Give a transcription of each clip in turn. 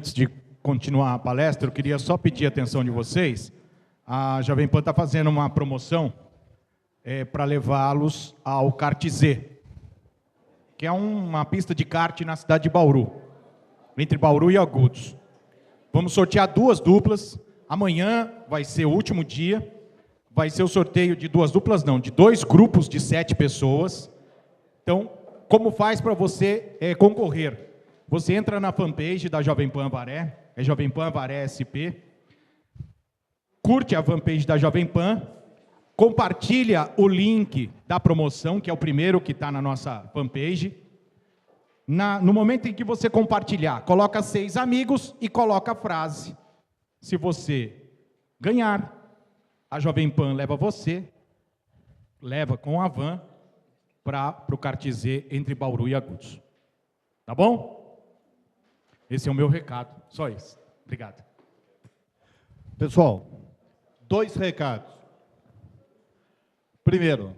Antes de continuar a palestra, eu queria só pedir a atenção de vocês. A Jovem Pan está fazendo uma promoção para levá-los ao Kart Z, que é uma pista de kart na cidade de Bauru, entre Bauru e Agudos. Vamos sortear 2 duplas. Amanhã vai ser o último dia. Vai ser o sorteio de 2 duplas, não, de 2 grupos de 7 pessoas. Então, como faz para você concorrer? Você entra na fanpage da Jovem Pan Avaré, é Jovem Pan Avaré SP, curte a fanpage da Jovem Pan, compartilha o link da promoção, que é o primeiro que está na nossa fanpage. No momento em que você compartilhar, coloca 6 amigos e coloca a frase: se você ganhar, a Jovem Pan leva com a van para o Kart Z entre Bauru e Agudos. Tá bom? Esse é o meu recado, só isso. Obrigado. Pessoal, 2 recados. Primeiro,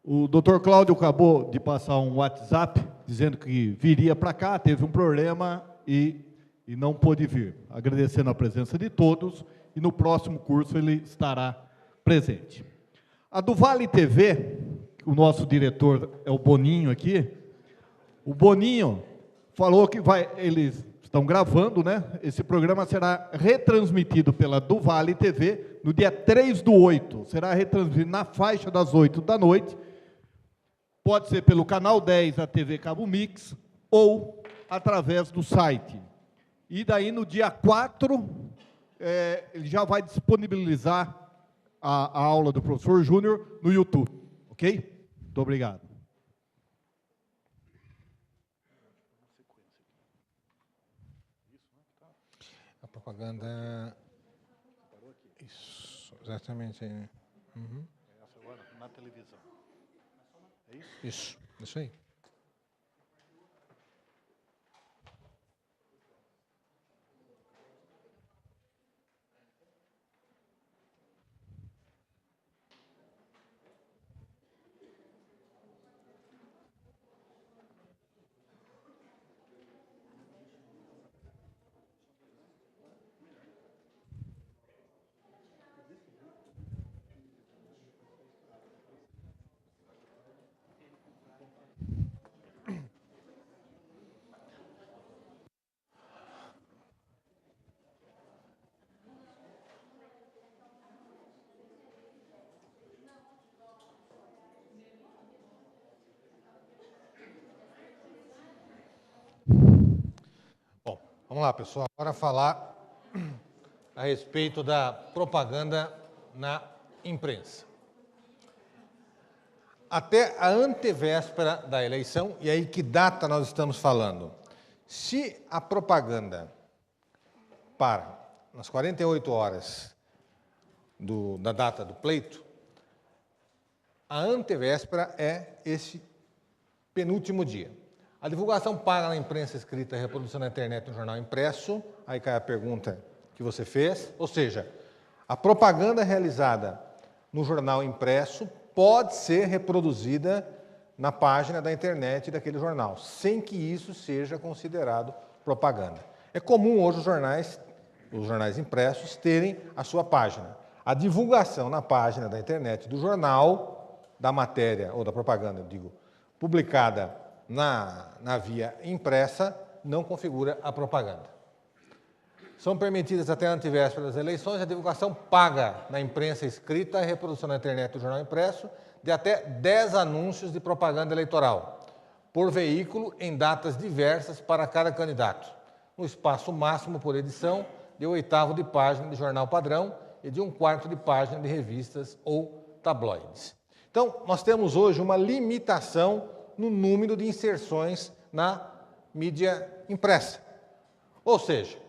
o Dr. Cláudio acabou de passar um WhatsApp dizendo que viria para cá, teve um problema e não pôde vir. Agradecendo a presença de todos e no próximo curso ele estará presente. A do Vale TV, o nosso diretor é o Boninho aqui. O Boninho falou que eles estão gravando, né? Esse programa será retransmitido pela do Vale TV no dia 3/8. Será retransmitido na faixa das 8 da noite. Pode ser pelo canal 10 da TV Cabo Mix ou através do site. E daí no dia 4, ele já vai disponibilizar a aula do professor Júnior no YouTube. Ok? Muito obrigado. A propaganda... Isso, exatamente. Uhum. Essa agora na televisão. É isso? Isso aí. Bom, vamos lá, pessoal. Agora falar a respeito da propaganda na imprensa. Até a antevéspera da eleição, e aí que data nós estamos falando? Se a propaganda para nas 48 horas da data do pleito, a antevéspera é esse penúltimo dia. A divulgação para na imprensa escrita, a reprodução na internet no jornal impresso, aí cai a pergunta que você fez, ou seja, a propaganda realizada no jornal impresso pode ser reproduzida na página da internet daquele jornal, sem que isso seja considerado propaganda. É comum hoje os jornais impressos terem a sua página. A divulgação na página da internet do jornal, da matéria, ou da propaganda, eu digo, publicada na via impressa, não configura a propaganda. São permitidas até a antevéspera das eleições a divulgação paga na imprensa escrita e a reprodução na internet do jornal impresso de até 10 anúncios de propaganda eleitoral, por veículo em datas diversas para cada candidato, no espaço máximo por edição de 1/8 de página de jornal padrão e de 1/4 de página de revistas ou tabloides. Então, nós temos hoje uma limitação no número de inserções na mídia impressa. Ou seja,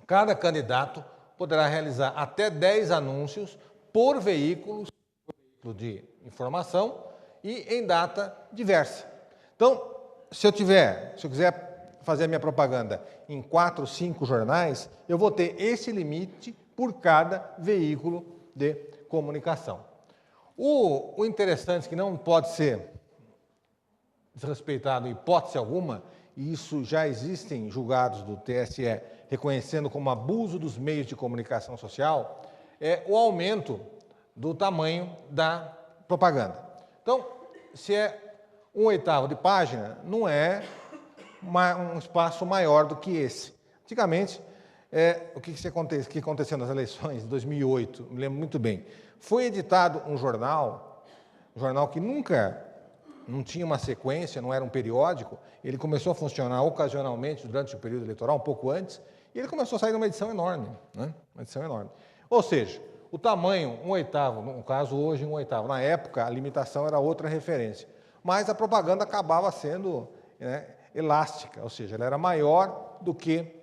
cada candidato poderá realizar até 10 anúncios por veículo de informação e em data diversa. Então, se eu quiser fazer a minha propaganda em 4, 5 jornais, eu vou ter esse limite por cada veículo de comunicação. O interessante, que não pode ser desrespeitado em hipótese alguma, e isso já existem julgados do TSE reconhecendo como abuso dos meios de comunicação social, é o aumento do tamanho da propaganda. Então, se é 1/8 de página, não é um espaço maior do que esse. Antigamente, o que aconteceu nas eleições de 2008, me lembro muito bem, foi editado um jornal que não tinha uma sequência, não era um periódico, ele começou a funcionar ocasionalmente durante o período eleitoral, um pouco antes, e ele começou a sair numa edição enorme, né? Uma edição enorme. Ou seja, o tamanho, 1/8, no caso hoje 1/8, na época a limitação era outra referência, mas a propaganda acabava sendo, né, elástica, ou seja, ela era maior do que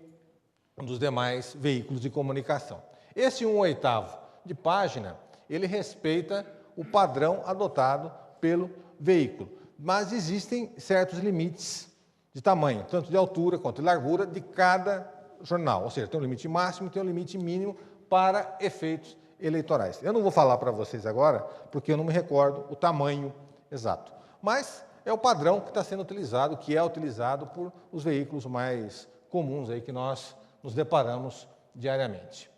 um dos demais veículos de comunicação. Esse 1/8 de página, ele respeita o padrão adotado pelo veículo, mas existem certos limites de tamanho, tanto de altura quanto de largura de cada jornal, ou seja, tem um limite máximo e tem um limite mínimo para efeitos eleitorais. Eu não vou falar para vocês agora, porque eu não me recordo o tamanho exato, mas é o padrão que está sendo utilizado, que é utilizado por os veículos mais comuns aí que nós nos deparamos diariamente.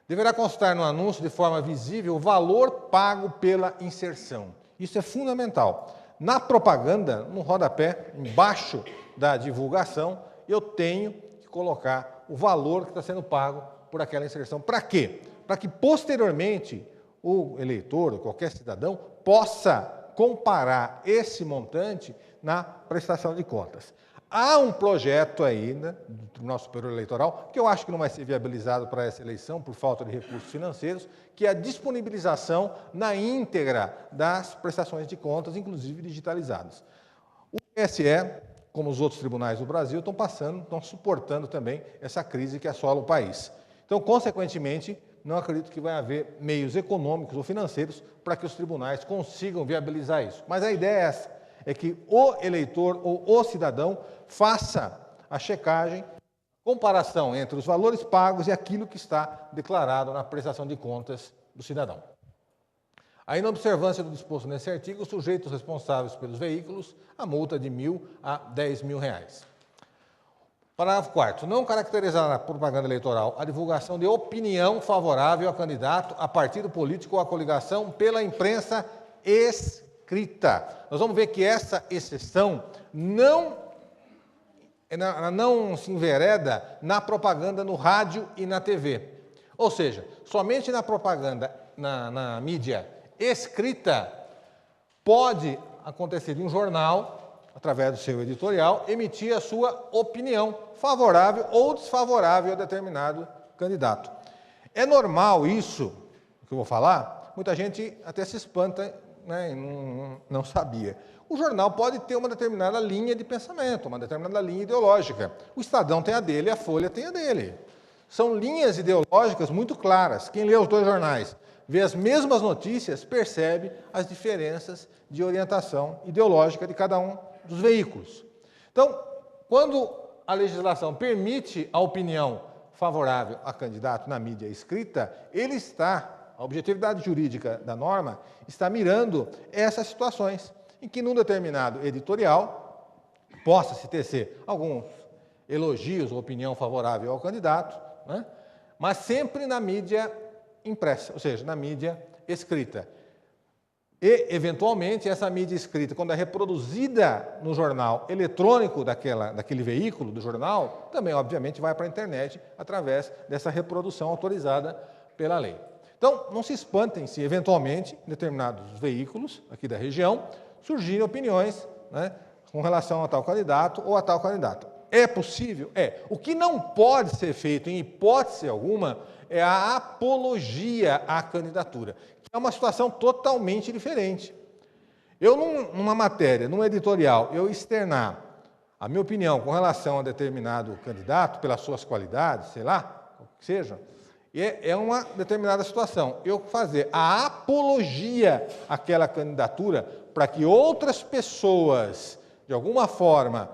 Deverá constar no anúncio de forma visível o valor pago pela inserção. Isso é fundamental. Na propaganda, no rodapé, embaixo da divulgação, eu tenho que colocar o valor que está sendo pago por aquela inserção. Para quê? Para que, posteriormente, o eleitor, ou qualquer cidadão, possa comparar esse montante na prestação de contas. Há um projeto ainda do Tribunal Superior Eleitoral, que eu acho que não vai ser viabilizado para essa eleição, por falta de recursos financeiros, que é a disponibilização na íntegra das prestações de contas, inclusive digitalizadas. O TSE, como os outros tribunais do Brasil, estão suportando também essa crise que assola o país. Então, consequentemente, não acredito que vai haver meios econômicos ou financeiros para que os tribunais consigam viabilizar isso. Mas a ideia é essa, é que o eleitor ou o cidadão faça a checagem, comparação entre os valores pagos e aquilo que está declarado na prestação de contas do cidadão. Aí, na observância do disposto nesse artigo, os sujeitos responsáveis pelos veículos, a multa de R$ 1.000 a R$ 10.000. Parágrafo 4º. Não caracterizar na propaganda eleitoral a divulgação de opinião favorável a candidato, a partido político ou a coligação pela imprensa escrita. Nós vamos ver que essa exceção não se envereda na propaganda no rádio e na TV. Ou seja, somente na propaganda, na mídia escrita, pode acontecer de um jornal, através do seu editorial, emitir a sua opinião favorável ou desfavorável a determinado candidato. É normal isso, que eu vou falar, muita gente até se espanta, né, e não sabia. O jornal pode ter uma determinada linha de pensamento, uma determinada linha ideológica. O Estadão tem a dele, a Folha tem a dele. São linhas ideológicas muito claras. Quem lê os dois jornais, vê as mesmas notícias, percebe as diferenças de orientação ideológica de cada um dos veículos. Então, quando a legislação permite a opinião favorável a candidato na mídia escrita, a objetividade jurídica da norma está mirando essas situações em que, num determinado editorial, possa se tecer alguns elogios ou opinião favorável ao candidato, né, mas sempre na mídia impressa, ou seja, na mídia escrita. E, eventualmente, essa mídia escrita, quando é reproduzida no jornal eletrônico daquele veículo do jornal, também, obviamente, vai para a internet através dessa reprodução autorizada pela lei. Então, não se espantem se, eventualmente, em determinados veículos aqui da região, surgirem opiniões, né, com relação a tal candidato ou a tal candidato. É possível? É. O que não pode ser feito, em hipótese alguma, é a apologia à candidatura, que é uma situação totalmente diferente. Eu, numa matéria, num editorial, eu externar a minha opinião com relação a determinado candidato, pelas suas qualidades, sei lá, o que seja, é uma determinada situação. Eu fazer a apologia àquela candidatura para que outras pessoas, de alguma forma,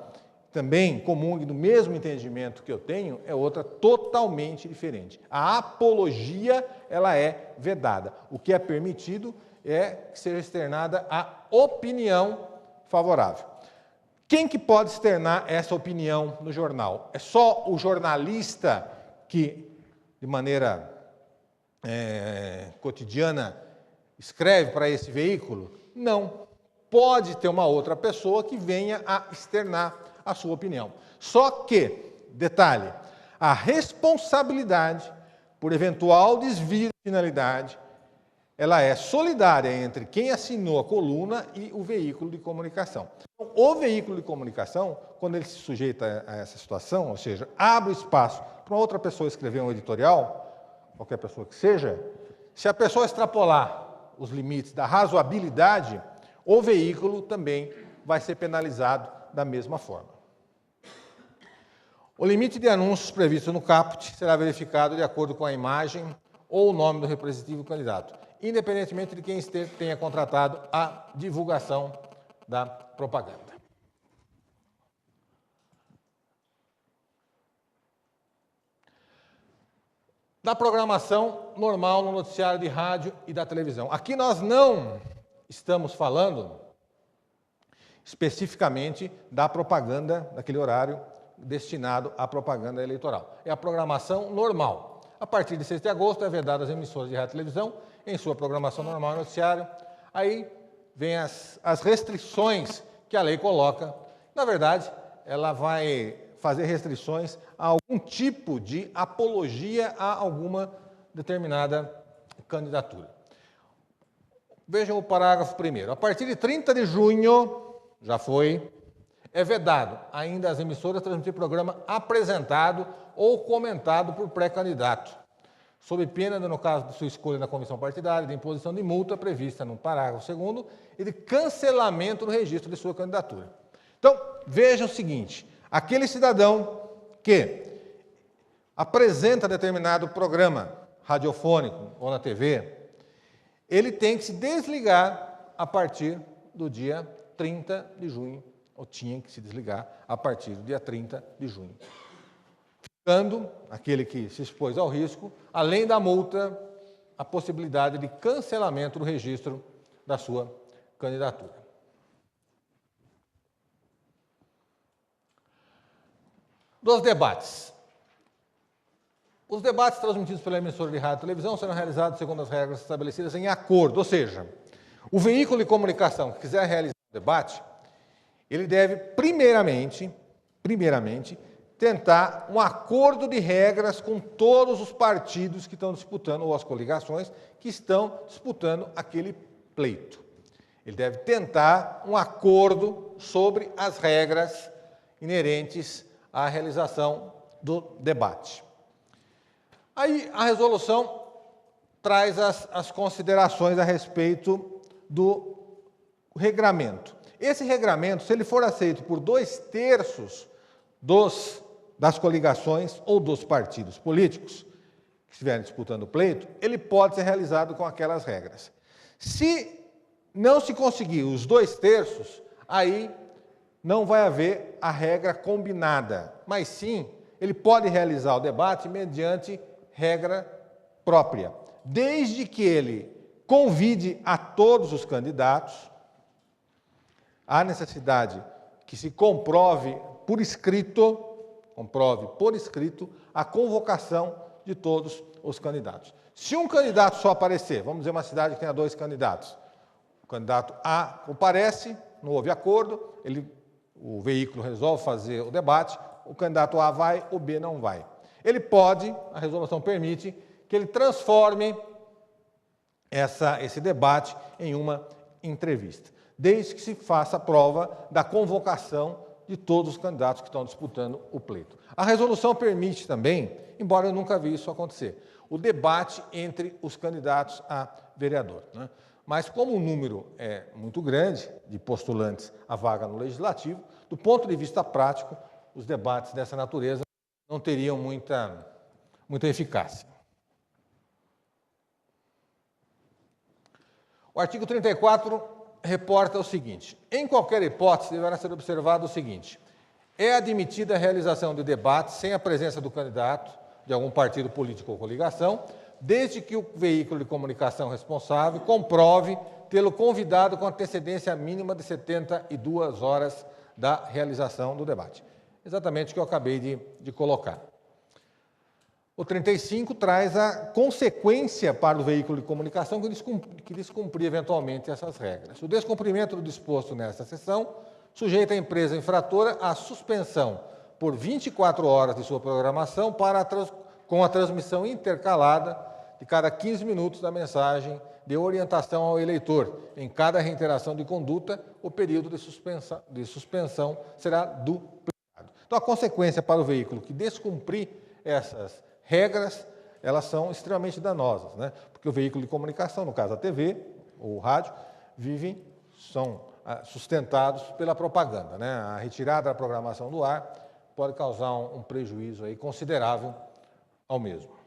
também comunguem do mesmo entendimento que eu tenho, é outra totalmente diferente. A apologia, ela é vedada. O que é permitido é que seja externada a opinião favorável. Quem que pode externar essa opinião no jornal? É só o jornalista que, de maneira cotidiana, escreve para esse veículo? Não. Pode ter uma outra pessoa que venha a externar a sua opinião. Só que, detalhe, a responsabilidade por eventual desvio de finalidade, ela é solidária entre quem assinou a coluna e o veículo de comunicação. Então, o veículo de comunicação, quando ele se sujeita a essa situação, ou seja, abre o espaço para uma outra pessoa escrever um editorial, qualquer pessoa que seja, se a pessoa extrapolar os limites da razoabilidade, o veículo também vai ser penalizado da mesma forma. O limite de anúncios previsto no caput será verificado de acordo com a imagem ou o nome do representativo candidato, independentemente de quem tenha contratado a divulgação da propaganda. Da programação normal no noticiário de rádio e da televisão. Aqui nós não estamos falando especificamente da propaganda daquele horário destinado à propaganda eleitoral. É a programação normal. A partir de 6 de agosto é vedado às emissoras de rádio e televisão em sua programação normal e noticiário. Aí vem as restrições que a lei coloca. Na verdade, ela vai fazer restrições a algum tipo de apologia a alguma determinada candidatura. Vejam o parágrafo 1º. A partir de 30 de junho, já foi, é vedado ainda às emissoras transmitir programa apresentado ou comentado por pré-candidato, sob pena, no caso de sua escolha na comissão partidária, de imposição de multa prevista no parágrafo 2º e de cancelamento do registro de sua candidatura. Então, vejam o seguinte, aquele cidadão que apresenta determinado programa radiofônico ou na TV, ele tem que se desligar a partir do dia 30 de junho, ou tinha que se desligar a partir do dia 30 de junho. Ficando, aquele que se expôs ao risco, além da multa, a possibilidade de cancelamento do registro da sua candidatura. Dos debates. Os debates transmitidos pela emissora de rádio e televisão serão realizados segundo as regras estabelecidas em acordo, ou seja, o veículo de comunicação que quiser realizar o debate, ele deve, primeiramente, tentar um acordo de regras com todos os partidos que estão disputando, ou as coligações que estão disputando aquele pleito. Ele deve tentar um acordo sobre as regras inerentes à realização do debate. Aí a resolução traz as considerações a respeito do regramento. Esse regramento, se ele for aceito por 2/3 das coligações ou dos partidos políticos que estiverem disputando o pleito, ele pode ser realizado com aquelas regras. Se não se conseguir os 2/3, aí não vai haver a regra combinada, mas sim, ele pode realizar o debate mediante regra própria, desde que ele convide a todos os candidatos. Há necessidade que se comprove por escrito a convocação de todos os candidatos. Se um candidato só aparecer, vamos dizer uma cidade que tenha 2 candidatos, o candidato A comparece, não houve acordo, o veículo resolve fazer o debate, o candidato A vai, o B não vai. Ele pode, a resolução permite, que ele transforme esse debate em uma entrevista, desde que se faça prova da convocação de todos os candidatos que estão disputando o pleito. A resolução permite também, embora eu nunca vi isso acontecer, o debate entre os candidatos a vereador, né? Mas como o número é muito grande de postulantes à vaga no Legislativo, do ponto de vista prático, os debates dessa natureza não teriam muita eficácia. O artigo 34 reporta o seguinte: em qualquer hipótese, deverá ser observado o seguinte: é admitida a realização de debate sem a presença do candidato de algum partido político ou coligação, desde que o veículo de comunicação responsável comprove tê-lo convidado com antecedência mínima de 72 horas da realização do debate. Exatamente o que eu acabei de colocar. O 35 traz a consequência para o veículo de comunicação que descumprir eventualmente essas regras. O descumprimento do disposto nesta seção sujeita a empresa infratora à suspensão por 24 horas de sua programação com a transmissão intercalada de cada 15 minutos da mensagem de orientação ao eleitor. Em cada reiteração de conduta, o período de suspensão será duplicado. Então, a consequência para o veículo que descumprir essas regras, elas são extremamente danosas, né? Porque o veículo de comunicação, no caso a TV ou o rádio, são sustentados pela propaganda, né? A retirada da programação do ar pode causar um prejuízo aí considerável ao mesmo.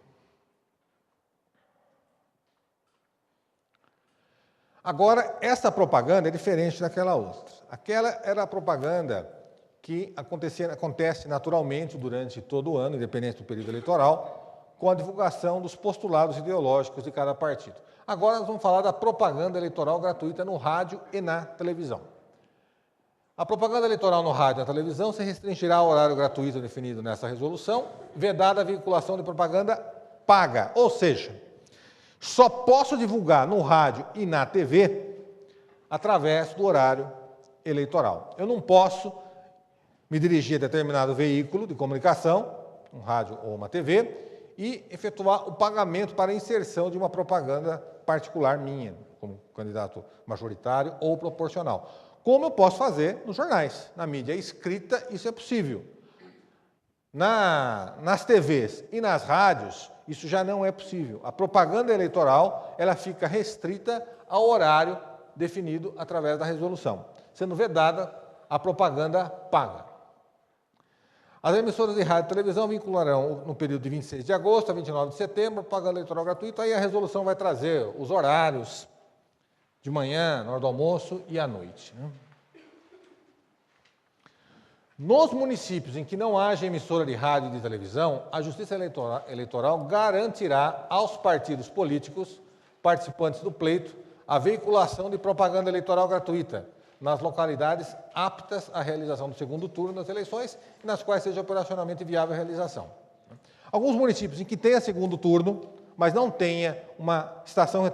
Agora, essa propaganda é diferente daquela outra. Aquela era a propaganda que acontece naturalmente durante todo o ano, independente do período eleitoral, com a divulgação dos postulados ideológicos de cada partido. Agora nós vamos falar da propaganda eleitoral gratuita no rádio e na televisão. A propaganda eleitoral no rádio e na televisão se restringirá ao horário gratuito definido nessa resolução, vedada a vinculação de propaganda paga, ou seja, só posso divulgar no rádio e na TV através do horário eleitoral. Eu não posso me dirigir a determinado veículo de comunicação, um rádio ou uma TV, e efetuar o pagamento para a inserção de uma propaganda particular minha, como candidato majoritário ou proporcional. Como eu posso fazer nos jornais, na mídia escrita, isso é possível. Nas TVs e nas rádios, isso já não é possível. A propaganda eleitoral, ela fica restrita ao horário definido através da resolução, sendo vedada a propaganda paga. As emissoras de rádio e televisão vincularão no período de 26 de agosto a 29 de setembro, propaganda eleitoral gratuita, aí a resolução vai trazer os horários de manhã, na hora do almoço e à noite. Nos municípios em que não haja emissora de rádio e de televisão, a Justiça Eleitoral garantirá aos partidos políticos participantes do pleito a veiculação de propaganda eleitoral gratuita nas localidades aptas à realização do segundo turno das eleições e nas quais seja operacionalmente viável a realização. Alguns municípios em que tenha segundo turno, mas não tenha uma estação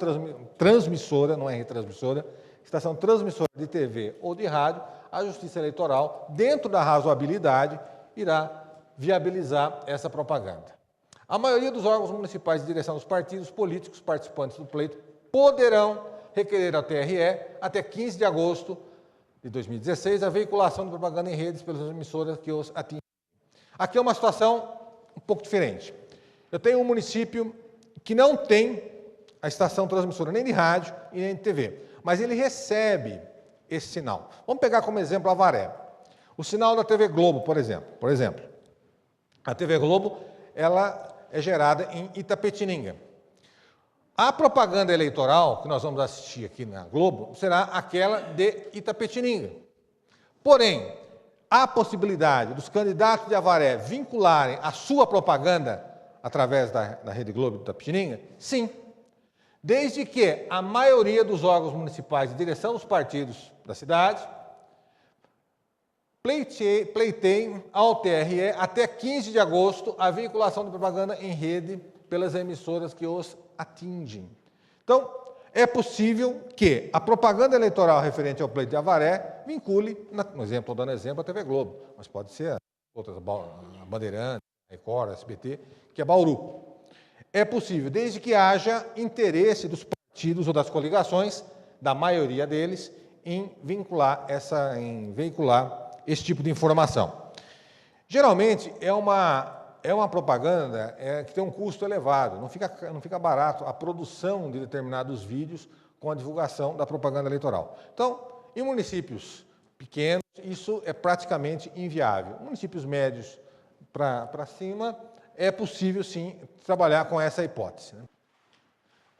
transmissora, não é retransmissora, estação transmissora de TV ou de rádio, a Justiça Eleitoral, dentro da razoabilidade, irá viabilizar essa propaganda. A maioria dos órgãos municipais de direção dos partidos políticos participantes do pleito poderão requerer ao TRE, até 15 de agosto de 2016, a veiculação de propaganda em redes pelas emissoras que os atingem. Aqui é uma situação um pouco diferente. Eu tenho um município que não tem a estação transmissora nem de rádio e nem de TV, mas ele recebe esse sinal. Vamos pegar como exemplo Avaré. O sinal da TV Globo, por exemplo. A TV Globo, ela é gerada em Itapetininga. A propaganda eleitoral que nós vamos assistir aqui na Globo será aquela de Itapetininga. Porém, há possibilidade dos candidatos de Avaré vincularem a sua propaganda através da Rede Globo de Itapetininga? Sim. Desde que a maioria dos órgãos municipais de direção dos partidos da cidade pleiteiem ao TRE até 15 de agosto a vinculação de propaganda em rede pelas emissoras que os atingem. Então, é possível que a propaganda eleitoral referente ao pleito de Avaré vincule, no exemplo, estou dando exemplo, a TV Globo, mas pode ser outras, a Bandeirantes, a Record, a SBT, que é Bauru. É possível, desde que haja interesse dos partidos ou das coligações, da maioria deles, em veicular esse tipo de informação. Geralmente, é uma propaganda que tem um custo elevado, não fica barato a produção de determinados vídeos com a divulgação da propaganda eleitoral. Então, em municípios pequenos, isso é praticamente inviável. Municípios médios para cima, é possível, sim, trabalhar com essa hipótese.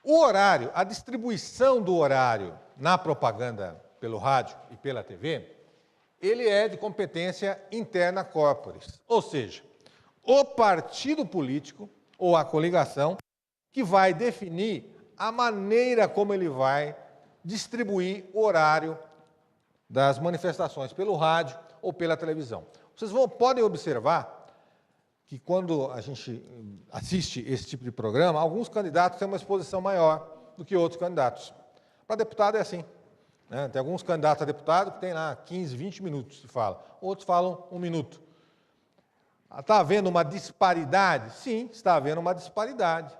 O horário, a distribuição do horário na propaganda pelo rádio e pela TV, ele é de competência interna corporis, ou seja, o partido político ou a coligação que vai definir a maneira como ele vai distribuir o horário das manifestações pelo rádio ou pela televisão. Vocês podem observar que quando a gente assiste esse tipo de programa, alguns candidatos têm uma exposição maior do que outros candidatos. Para deputado é assim, né? Tem alguns candidatos a deputado que tem lá 15, 20 minutos de fala, outros falam 1 minuto. Está havendo uma disparidade? Sim, está havendo uma disparidade.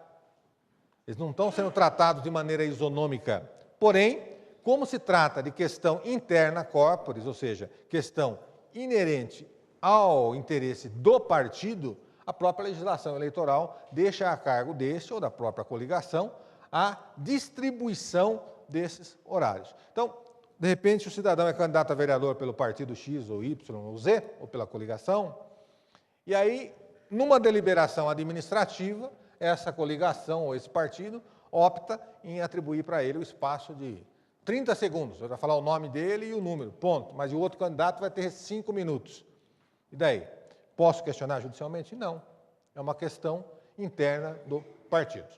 Eles não estão sendo tratados de maneira isonômica. Porém, como se trata de questão interna corporis, ou seja, questão inerente ao interesse do partido, a própria legislação eleitoral deixa a cargo deste ou da própria coligação a distribuição desses horários. Então, de repente, o cidadão é candidato a vereador pelo partido X ou Y ou Z, ou pela coligação, e aí, numa deliberação administrativa, essa coligação ou esse partido opta em atribuir para ele o espaço de 30 segundos. Eu vou falar o nome dele e o número, ponto. Mas o outro candidato vai ter 5 minutos. E daí? Posso questionar judicialmente? Não. É uma questão interna do partido.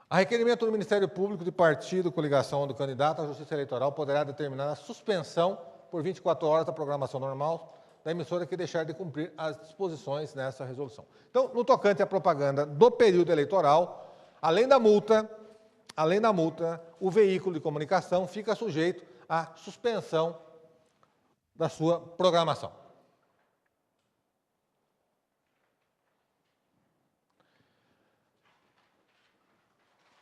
A requerimento do Ministério Público de partido, coligação ou do candidato, a Justiça Eleitoral poderá determinar a suspensão por 24 horas da programação normal da emissora que deixar de cumprir as disposições nessa resolução. Então, no tocante à propaganda do período eleitoral, além da multa, o veículo de comunicação fica sujeito à suspensão da sua programação.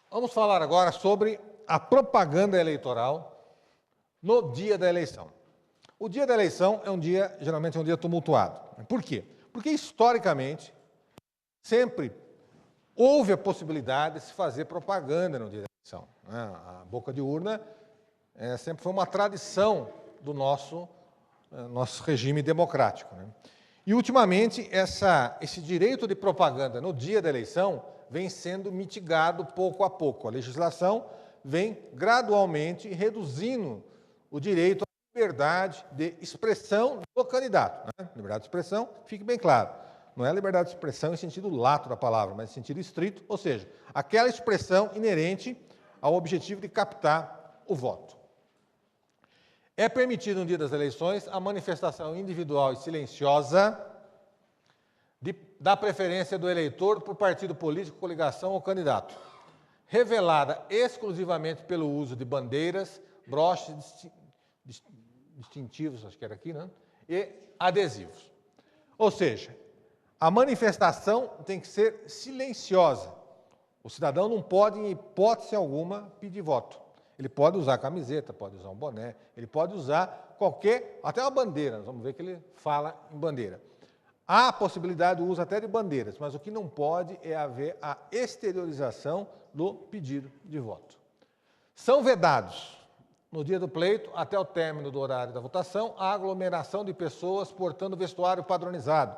Vamos falar agora sobre a propaganda eleitoral no dia da eleição. O dia da eleição é geralmente é um dia tumultuado. Por quê? Porque, historicamente, sempre houve a possibilidade de se fazer propaganda no dia da eleição. A boca de urna sempre foi uma tradição do nosso regime democrático. E, ultimamente, esse direito de propaganda no dia da eleição vem sendo mitigado pouco a pouco. A legislação vem gradualmente reduzindo o direito à liberdade de expressão do candidato. Liberdade de expressão, fique bem claro, não é liberdade de expressão em sentido lato da palavra, mas em sentido estrito, ou seja, aquela expressão inerente ao objetivo de captar o voto. É permitido no dia das eleições a manifestação individual e silenciosa da preferência do eleitor por partido político, coligação ou candidato, revelada exclusivamente pelo uso de bandeiras, broches distintivos, acho que era aqui, né? E adesivos. Ou seja, a manifestação tem que ser silenciosa. O cidadão não pode, em hipótese alguma, pedir voto. Ele pode usar camiseta, pode usar um boné, ele pode usar até uma bandeira. Nós vamos ver que ele fala em bandeira. Há a possibilidade do uso até de bandeiras, mas o que não pode é haver a exteriorização do pedido de voto. São vedados, no dia do pleito, até o término do horário da votação, a aglomeração de pessoas portando vestuário padronizado,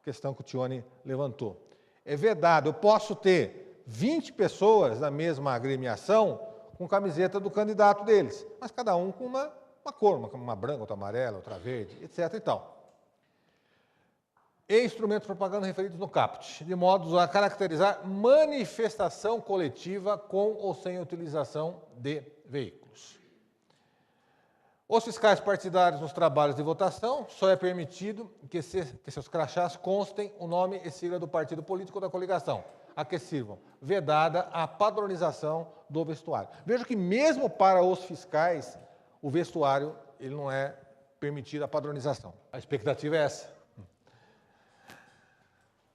questão que o Tione levantou. É vedado, eu posso ter 20 pessoas na mesma agremiação com camiseta do candidato deles, mas cada um com uma cor, uma branca, outra amarela, outra verde, etc. e tal. E instrumentos de propaganda referidos no caput, de modo a caracterizar manifestação coletiva com ou sem utilização de veículos. Os fiscais partidários nos trabalhos de votação só é permitido que seus crachás constem o nome e sigla do partido político ou da coligação, a que sirvam, vedada a padronização do vestuário. Veja que mesmo para os fiscais, o vestuário ele não é permitido a padronização. A expectativa é essa.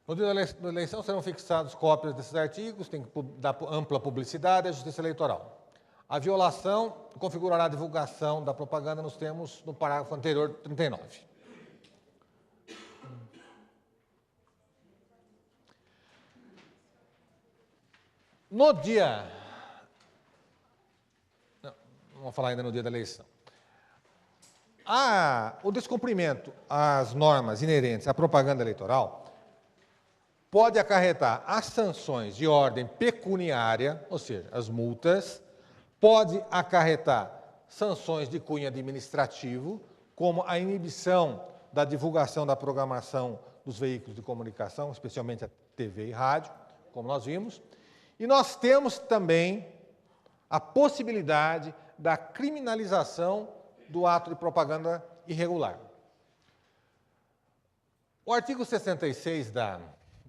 No dia da eleição serão fixadas cópias desses artigos, tem que dar ampla publicidade à Justiça Eleitoral. A violação configurará a divulgação da propaganda nos termos do parágrafo anterior, 39. No dia... Não vamos falar ainda no dia da eleição. O descumprimento às normas inerentes à propaganda eleitoral pode acarretar as sanções de ordem pecuniária, ou seja, as multas, pode acarretar sanções de cunho administrativo, como a inibição da divulgação da programação dos veículos de comunicação, especialmente a TV e rádio, como nós vimos. E nós temos também a possibilidade da criminalização do ato de propaganda irregular. O artigo 66 da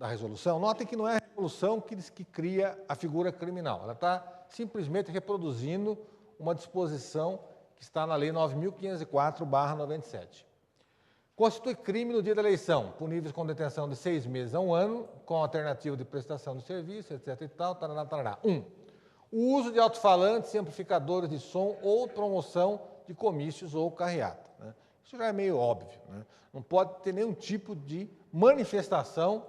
resolução, notem que não é a resolução que cria a figura criminal, ela está simplesmente reproduzindo uma disposição que está na Lei 9.504/97. Constitui crime no dia da eleição, puníveis com detenção de 6 meses a 1 ano, com alternativa de prestação de serviço, etc. e tal, tarará, tarará. 1. O uso de alto-falantes e amplificadores de som ou promoção de comícios ou carreata. Né? Isso já é meio óbvio. Né? Não pode ter nenhum tipo de manifestação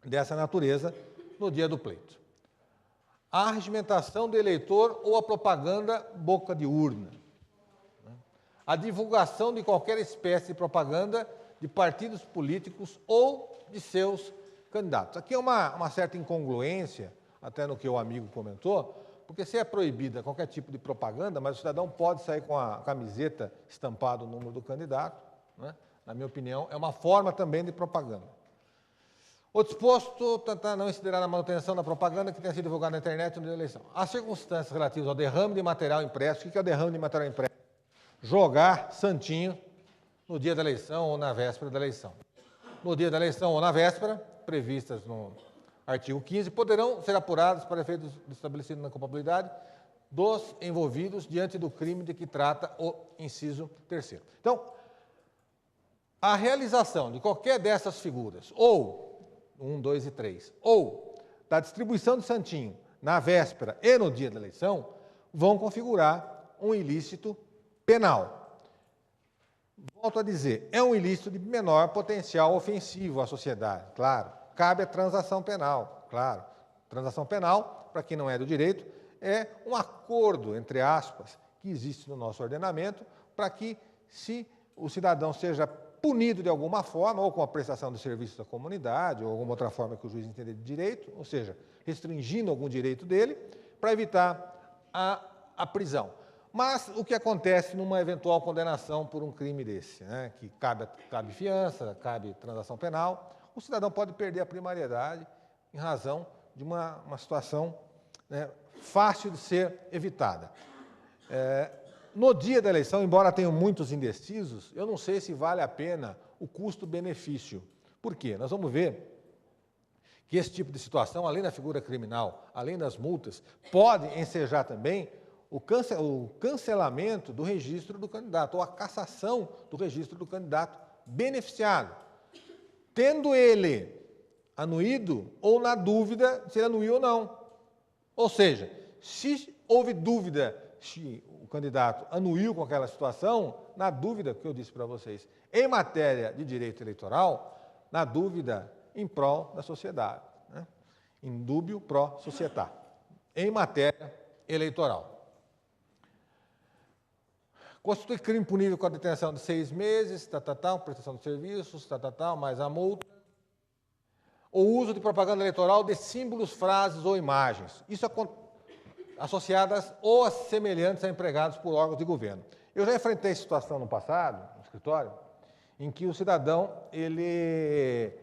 dessa natureza no dia do pleito. A regimentação do eleitor ou a propaganda boca de urna. A divulgação de qualquer espécie de propaganda de partidos políticos ou de seus candidatos. Aqui é uma certa incongruência, até no que o amigo comentou, porque se é proibida qualquer tipo de propaganda, mas o cidadão pode sair com a camiseta estampada o número do candidato, né? Na minha opinião, é uma forma também de propaganda. O disposto não incidirá na manutenção da propaganda que tenha sido divulgada na internet no dia da eleição. As circunstâncias relativas ao derrame de material impresso, o que é o derrame de material impresso? Jogar santinho no dia da eleição ou na véspera da eleição. No dia da eleição ou na véspera, previstas no artigo 15, poderão ser apurados para efeitos estabelecidos na culpabilidade dos envolvidos diante do crime de que trata o inciso 3º. Então, a realização de qualquer dessas figuras, ou 1, 2 e 3, ou da distribuição de santinho na véspera e no dia da eleição, vão configurar um ilícito penal. Volto a dizer, é um ilícito de menor potencial ofensivo à sociedade, claro. Cabe a transação penal, claro. Transação penal, para quem não é do direito, é um acordo, entre aspas, que existe no nosso ordenamento, para que, se o cidadão seja punido de alguma forma, ou com a prestação de serviços da comunidade, ou alguma outra forma que o juiz entender de direito, ou seja, restringindo algum direito dele, para evitar a prisão. Mas o que acontece numa eventual condenação por um crime desse, né, que cabe fiança, cabe transação penal, o cidadão pode perder a primariedade em razão de uma situação, né, fácil de ser evitada. No dia da eleição, embora tenham muitos indecisos, eu não sei se vale a pena o custo-benefício. Por quê? Nós vamos ver que esse tipo de situação, além da figura criminal, além das multas, pode ensejar também o cancelamento do registro do candidato, ou a cassação do registro do candidato beneficiado, tendo ele anuído ou na dúvida se ele anuiu ou não. Ou seja, se houve dúvida se o candidato anuiu com aquela situação, na dúvida, que eu disse para vocês, em matéria de direito eleitoral, na dúvida em prol da sociedade, né? In dubio pro società, em matéria eleitoral. Constitui crime punível com a detenção de 6 meses, prestação de serviços, mais a multa. O uso de propaganda eleitoral de símbolos, frases ou imagens. Isso associadas ou semelhantes a empregados por órgãos de governo. Eu já enfrentei situação no passado, no escritório, em que o cidadão, ele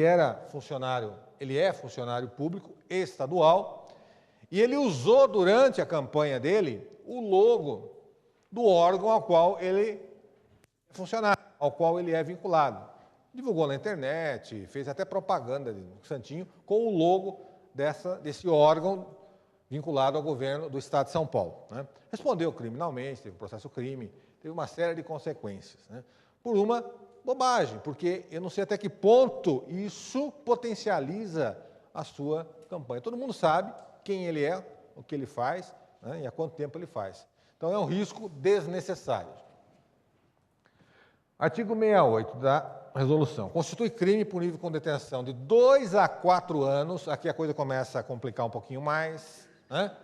é funcionário público estadual, e ele usou durante a campanha dele o logo do órgão ao qual ele é funcionário, ao qual ele é vinculado. Divulgou na internet, fez até propaganda de santinho com o logo desse órgão vinculado ao governo do Estado de São Paulo. Né? Respondeu criminalmente, teve um processo crime, teve uma série de consequências, né? Por uma bobagem, porque eu não sei até que ponto isso potencializa a sua campanha. Todo mundo sabe quem ele é, o que ele faz, né, e há quanto tempo ele faz. Então, é um risco desnecessário. Artigo 68 da resolução. Constitui crime punível com detenção de 2 a 4 anos. Aqui a coisa começa a complicar um pouquinho mais, né?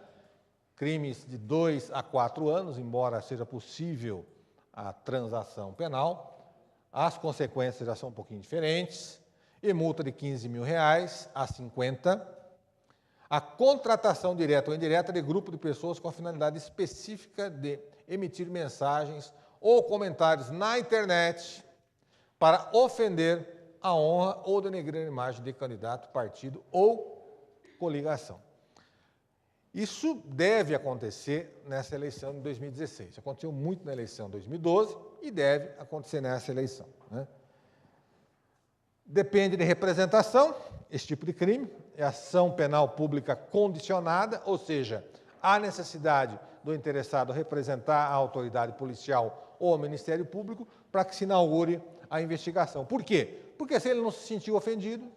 Crimes de 2 a 4 anos, embora seja possível a transação penal, as consequências já são um pouquinho diferentes, e multa de R$15 mil a 50. A contratação direta ou indireta de grupo de pessoas com a finalidade específica de emitir mensagens ou comentários na internet para ofender a honra ou denegrir a imagem de candidato, partido ou coligação. Isso deve acontecer nessa eleição de 2016. Aconteceu muito na eleição de 2012 e deve acontecer nessa eleição, né? Depende de representação, esse tipo de crime, é ação penal pública condicionada, ou seja, há necessidade do interessado representar a autoridade policial ou o Ministério Público para que se inaugure a investigação. Por quê? Porque se ele não se sentiu ofendido,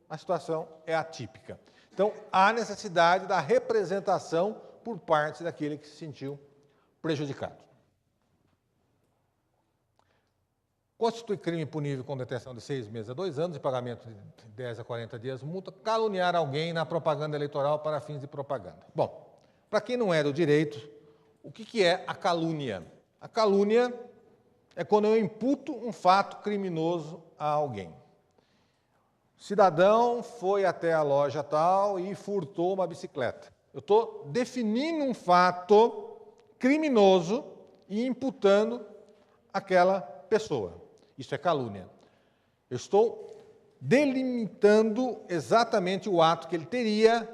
a situação é atípica. Então, há necessidade da representação por parte daquele que se sentiu prejudicado. Constitui crime punível com detenção de 6 meses a 2 anos e pagamento de 10 a 40 dias multa, caluniar alguém na propaganda eleitoral para fins de propaganda. Bom, para quem não é do direito, o que é a calúnia? A calúnia é quando eu imputo um fato criminoso a alguém. O cidadão foi até a loja tal e furtou uma bicicleta. Eu estou definindo um fato criminoso e imputando aquela pessoa. Isso é calúnia. Eu estou delimitando exatamente o ato que ele teria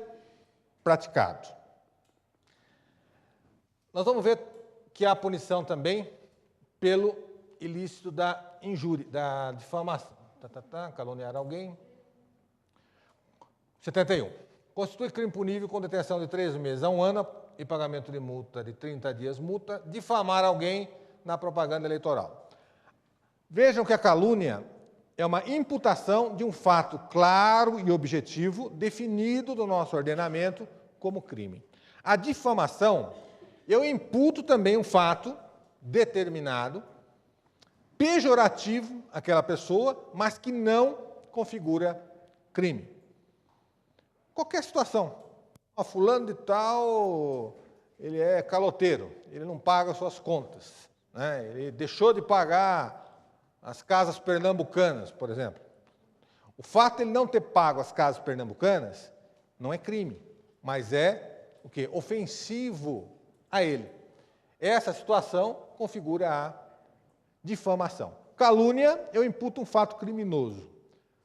praticado. Nós vamos ver que há punição também pelo ilícito da injúria, da difamação. Caluniar alguém. 71. Constitui crime punível com detenção de 3 meses a 1 ano e pagamento de multa de 30 dias multa, difamar alguém na propaganda eleitoral. Vejam que a calúnia é uma imputação de um fato claro e objetivo, definido no nosso ordenamento como crime. A difamação, eu imputo também um fato determinado, pejorativo àquela pessoa, mas que não configura crime. Qualquer situação. Fulano de tal, ele é caloteiro, ele não paga suas contas, né? Ele deixou de pagar as casas pernambucanas, por exemplo. O fato de ele não ter pago as casas pernambucanas não é crime, mas é o quê? Ofensivo a ele. Essa situação configura a difamação. Calúnia, eu imputo um fato criminoso.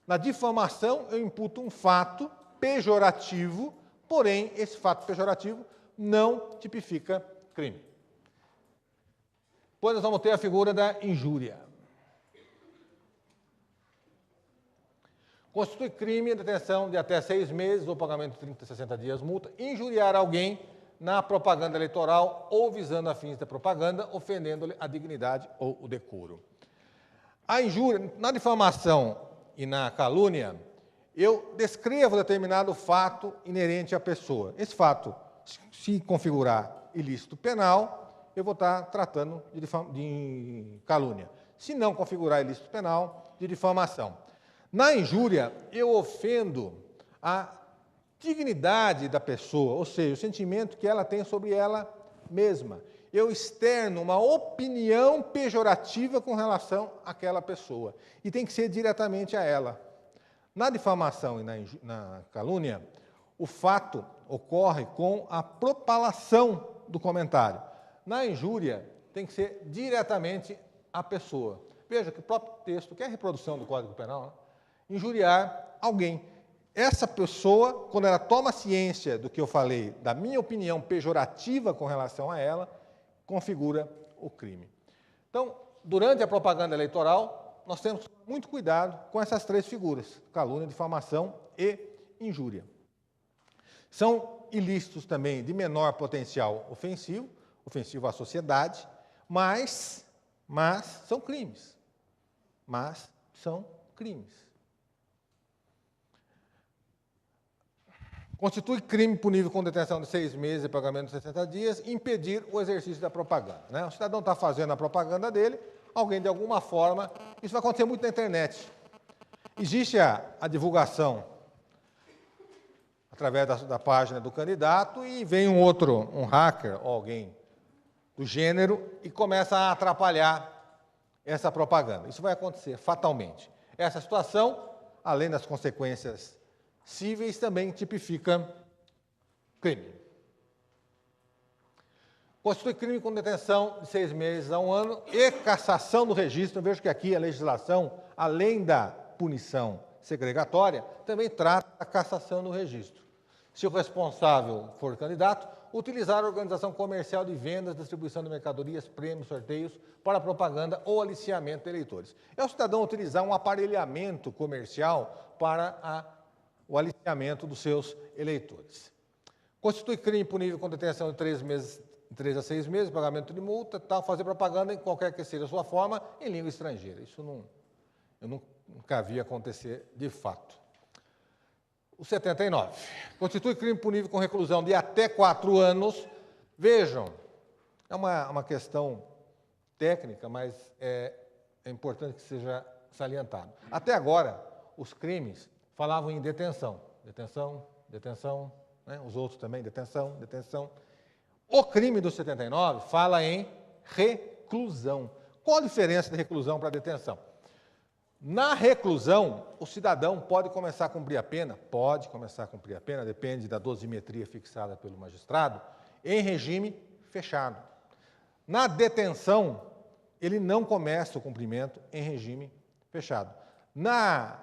Na difamação, eu imputo um fato pejorativo, porém, esse fato pejorativo não tipifica crime. Depois nós vamos ter a figura da injúria. Constitui crime a detenção de até 6 meses ou pagamento de 30 a 60 dias multa, injuriar alguém na propaganda eleitoral ou visando a fins da propaganda, ofendendo-lhe a dignidade ou o decoro. A injúria, na difamação e na calúnia, eu descrevo determinado fato inerente à pessoa. Esse fato, se configurar ilícito penal, eu vou estar tratando de calúnia. Se não configurar ilícito penal, de difamação. Na injúria, eu ofendo a dignidade da pessoa, ou seja, o sentimento que ela tem sobre ela mesma. Eu externo uma opinião pejorativa com relação àquela pessoa. E tem que ser diretamente a ela. Na difamação e na calúnia, o fato ocorre com a propalação do comentário. Na injúria, tem que ser diretamente à pessoa. Veja que o próprio texto, que é a reprodução do Código Penal, né? Injuriar alguém. Essa pessoa, quando ela toma ciência do que eu falei, da minha opinião pejorativa com relação a ela, configura o crime. Então, durante a propaganda eleitoral, nós temos muito cuidado com essas 3 figuras, calúnia, difamação e injúria. São ilícitos também de menor potencial ofensivo, ofensivo à sociedade, mas são crimes. Mas são crimes. Constitui crime punível com detenção de 6 meses e pagamento de 60 dias, impedir o exercício da propaganda, né? O cidadão está fazendo a propaganda dele, alguém de alguma forma, isso vai acontecer muito na internet. Existe a divulgação através da página do candidato e vem um hacker ou alguém do gênero e começa a atrapalhar essa propaganda. Isso vai acontecer fatalmente. Essa situação, além das consequências cíveis, também tipifica crime. Constitui crime com detenção de 6 meses a 1 ano e cassação do registro. Eu vejo que aqui a legislação, além da punição segregatória, também trata a cassação do registro. Se o responsável for candidato, utilizar a organização comercial de vendas, distribuição de mercadorias, prêmios, sorteios para propaganda ou aliciamento de eleitores. É o cidadão utilizar um aparelhamento comercial para o aliciamento dos seus eleitores. Constitui crime punível com detenção de 3 a 6 meses, pagamento de multa, tal, fazer propaganda em qualquer que seja a sua forma em língua estrangeira. Isso eu nunca vi acontecer de fato. O 79. Constitui crime punível com reclusão de até 4 anos. Vejam, é uma questão técnica, mas é importante que seja salientado. Até agora, os crimes falavam em detenção. Detenção, detenção, né? Os outros também, detenção, detenção. O crime do 79 fala em reclusão. Qual a diferença de reclusão para detenção? Na reclusão, o cidadão pode começar a cumprir a pena? Pode começar a cumprir a pena, depende da dosimetria fixada pelo magistrado, em regime fechado. Na detenção, ele não começa o cumprimento em regime fechado. Na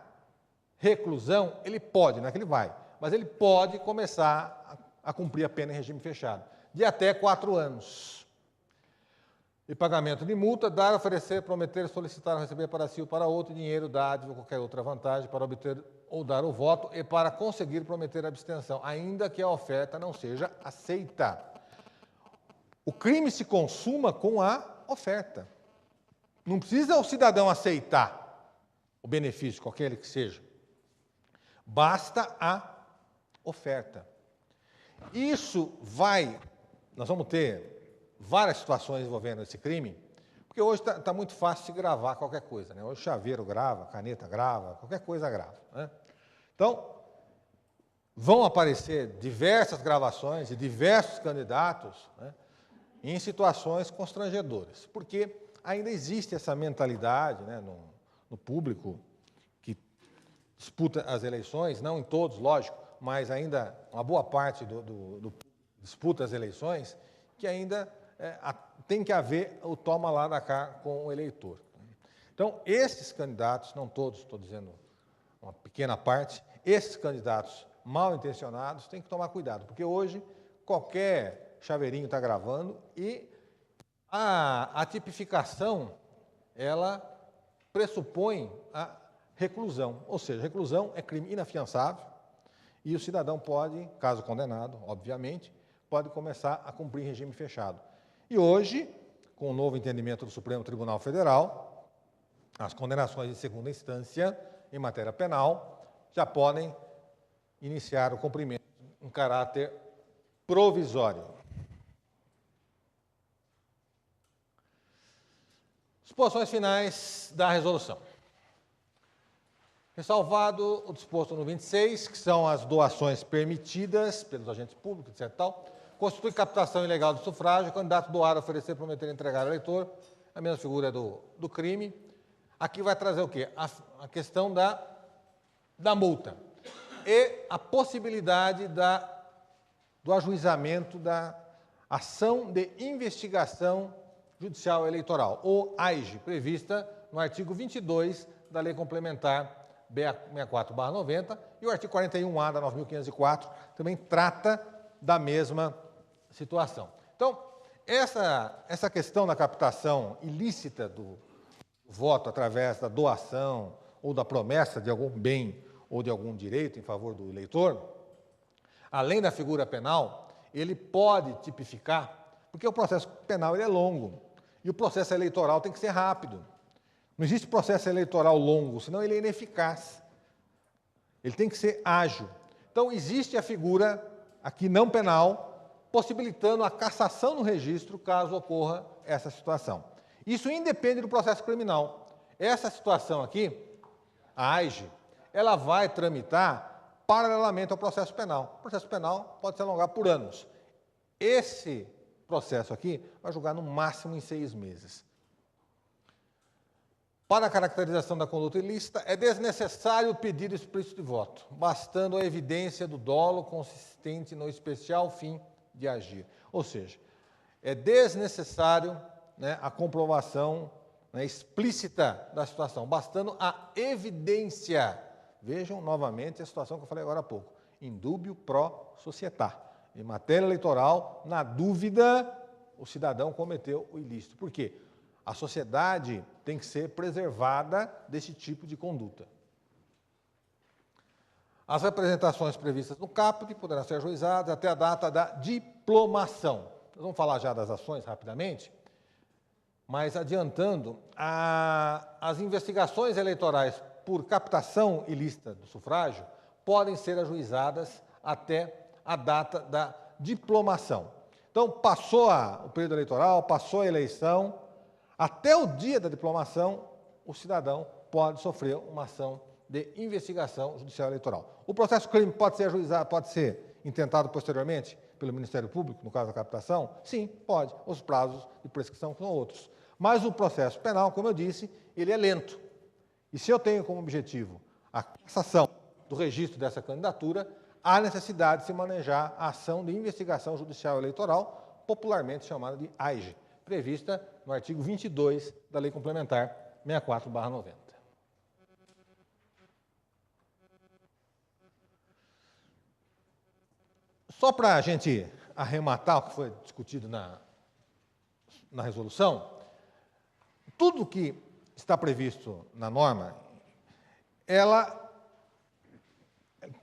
reclusão, ele pode, não é que ele vai, mas ele pode começar a cumprir a pena em regime fechado, de até 4 anos. E pagamento de multa, dar, oferecer, prometer, solicitar, receber para si ou para outro dinheiro, dádiva ou qualquer outra vantagem para obter ou dar o voto e para conseguir prometer a abstenção, ainda que a oferta não seja aceita. O crime se consuma com a oferta. Não precisa o cidadão aceitar o benefício, qualquer ele que seja. Basta a oferta. Nós vamos ter várias situações envolvendo esse crime, porque hoje está muito fácil de gravar qualquer coisa, né? Hoje chaveiro grava, caneta grava, qualquer coisa grava, né? Então, vão aparecer diversas gravações de diversos candidatos, né, em situações constrangedoras, porque ainda existe essa mentalidade, né, no público que disputa as eleições, não em todos, lógico, mas ainda uma boa parte do disputa as eleições, que ainda tem que haver o toma lá da cá com o eleitor. Então, esses candidatos, não todos, estou dizendo uma pequena parte, esses candidatos mal intencionados têm que tomar cuidado, porque hoje qualquer chaveirinho está gravando e a tipificação, ela pressupõe a reclusão, ou seja, reclusão é crime inafiançável e o cidadão pode, caso condenado, obviamente, pode começar a cumprir regime fechado. E hoje, com o novo entendimento do Supremo Tribunal Federal, as condenações de segunda instância em matéria penal já podem iniciar o cumprimento em caráter provisório. Disposições finais da resolução. Ressalvado o disposto no 26, que são as doações permitidas pelos agentes públicos, etc. Tal, constitui captação ilegal do sufrágio, o candidato doar, oferecer, prometer, entregar ao eleitor, a mesma figura do crime. Aqui vai trazer o quê? A questão da multa e a possibilidade do ajuizamento da ação de investigação judicial eleitoral, ou AIJE, prevista no artigo 22 da Lei Complementar 64/90, e o artigo 41A da 9.504 também trata da mesma situação. Então, essa questão da captação ilícita do voto através da doação ou da promessa de algum bem ou de algum direito em favor do eleitor, além da figura penal, ele pode tipificar, porque o processo penal ele é longo e o processo eleitoral tem que ser rápido. Não existe processo eleitoral longo, senão ele é ineficaz. Ele tem que ser ágil. Então, existe a figura aqui não penal, possibilitando a cassação no registro, caso ocorra essa situação. Isso independe do processo criminal. Essa situação aqui, a AIJE, ela vai tramitar paralelamente ao processo penal. O processo penal pode se alongar por anos. Esse processo aqui vai julgar no máximo em 6 meses. Para a caracterização da conduta ilícita, é desnecessário o pedido explícito de voto, bastando a evidência do dolo consistente no especial fim de agir. Ou seja, é desnecessário, né, a comprovação, né, explícita da situação, bastando a evidência. Vejam novamente a situação que eu falei agora há pouco. in dubio pro società. Em matéria eleitoral, na dúvida, o cidadão cometeu o ilícito. Por quê? A sociedade tem que ser preservada desse tipo de conduta. As representações previstas no caput poderão ser ajuizadas até a data da diplomação. Nós vamos falar já das ações rapidamente, mas adiantando, as investigações eleitorais por captação ilícita do sufrágio podem ser ajuizadas até a data da diplomação. Então, passou o período eleitoral, passou a eleição, até o dia da diplomação, o cidadão pode sofrer uma ação de investigação judicial eleitoral. O processo crime pode ser ajuizado, pode ser intentado posteriormente pelo Ministério Público, no caso da captação? Sim, pode. Os prazos de prescrição são outros. Mas o processo penal, como eu disse, ele é lento. E se eu tenho como objetivo a cassação do registro dessa candidatura, há necessidade de se manejar a ação de investigação judicial eleitoral, popularmente chamada de AIGE, prevista no artigo 22 da Lei Complementar 64/90. Só para a gente arrematar o que foi discutido na resolução, tudo que está previsto na norma, ela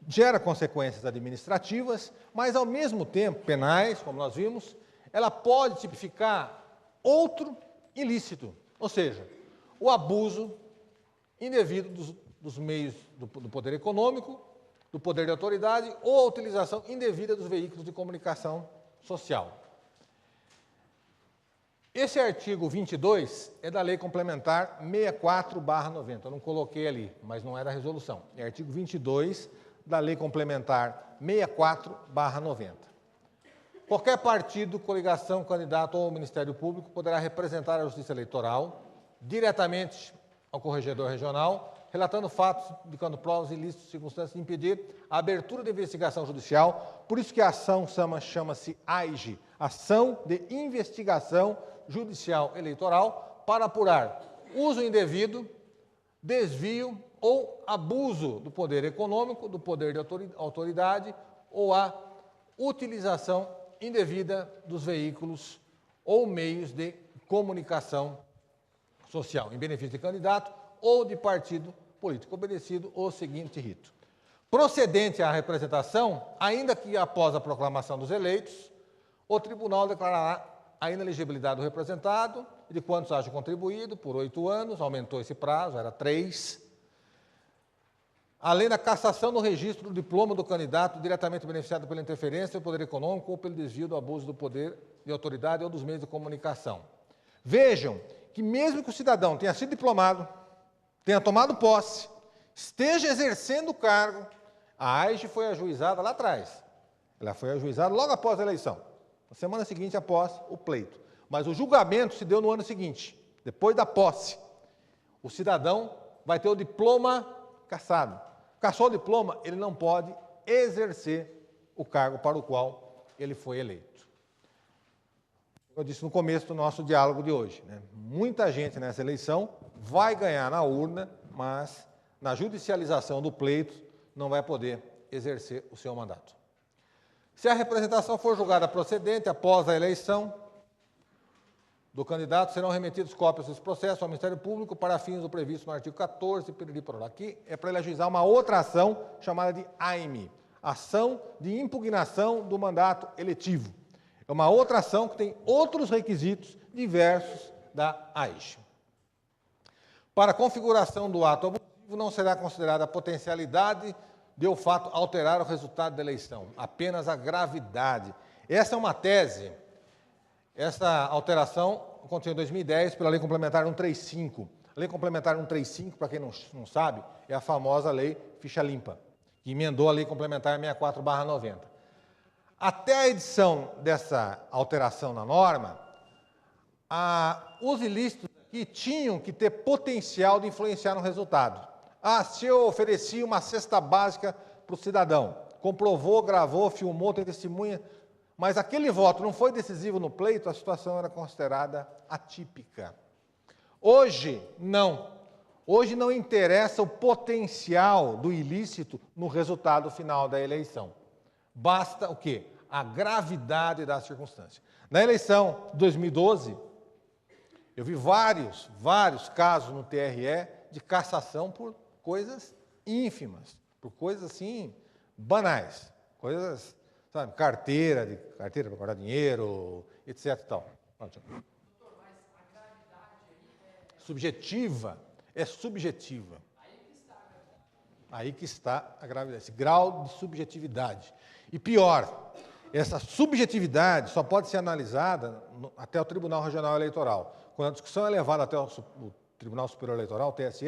gera consequências administrativas, mas, ao mesmo tempo, penais, como nós vimos, ela pode tipificar outro ilícito, ou seja, o abuso indevido dos meios do poder econômico, do poder de autoridade ou a utilização indevida dos veículos de comunicação social. Esse artigo 22 é da Lei Complementar 64/90. Eu não coloquei ali, mas não é da resolução. É artigo 22 da Lei Complementar 64/90. Qualquer partido, coligação, candidato ou Ministério Público poderá representar a Justiça Eleitoral diretamente ao corregedor regional, relatando fatos, indicando provas ilícitas, circunstâncias de impedir a abertura de investigação judicial. Por isso que a ação chama-se AIGE, Ação de Investigação Judicial Eleitoral, para apurar uso indevido, desvio ou abuso do poder econômico, do poder de autoridade ou a utilização indevida dos veículos ou meios de comunicação social, em benefício de candidato ou de partido político, obedecido o seguinte rito. Procedente à representação, ainda que após a proclamação dos eleitos, o tribunal declarará a inelegibilidade do representado e de quantos haja contribuído por 8 anos, aumentou esse prazo, era 3. Além da cassação do registro do diploma do candidato diretamente beneficiado pela interferência do poder econômico ou pelo desvio do abuso do poder de autoridade ou dos meios de comunicação. Vejam que mesmo que o cidadão tenha sido diplomado, tenha tomado posse, esteja exercendo o cargo, a AIGE foi ajuizada lá atrás. Ela foi ajuizada logo após a eleição, na semana seguinte após o pleito. Mas o julgamento se deu no ano seguinte, depois da posse. O cidadão vai ter o diploma cassado. Cassou o diploma, ele não pode exercer o cargo para o qual ele foi eleito. Eu disse no começo do nosso diálogo de hoje, né? Muita gente nessa eleição vai ganhar na urna, mas na judicialização do pleito não vai poder exercer o seu mandato. Se a representação for julgada procedente após a eleição do candidato, serão remetidos cópias desse processo ao Ministério Público para fins do previsto no artigo 14, piriri por lá. Aqui é para ele ajuizar uma outra ação chamada de AIME, Ação de Impugnação do Mandato Eletivo. É uma outra ação que tem outros requisitos diversos da AIGE. Para a configuração do ato abusivo, não será considerada a potencialidade de o fato alterar o resultado da eleição, apenas a gravidade. Essa é uma tese, essa alteração aconteceu em 2010 pela Lei Complementar 135. A Lei Complementar 135, para quem não sabe, é a famosa Lei Ficha Limpa, que emendou a Lei Complementar 64/90. Até a edição dessa alteração na norma, os ilícitos aqui tinham que ter potencial de influenciar no resultado. Se eu ofereci uma cesta básica para o cidadão, comprovou, gravou, filmou, tem testemunha, mas aquele voto não foi decisivo no pleito, a situação era considerada atípica. Hoje, não. Hoje não interessa o potencial do ilícito no resultado final da eleição. Basta o quê? A gravidade da circunstância. Na eleição de 2012, eu vi vários casos no TRE de cassação por coisas ínfimas, por coisas assim banais, coisas, sabe, carteira para guardar dinheiro, etc. Tal. Subjetiva, é subjetiva. Aí que está a gravidade, esse grau de subjetividade. E pior, essa subjetividade só pode ser analisada até o Tribunal Regional Eleitoral. Quando a discussão é levada até o Tribunal Superior Eleitoral, o TSE,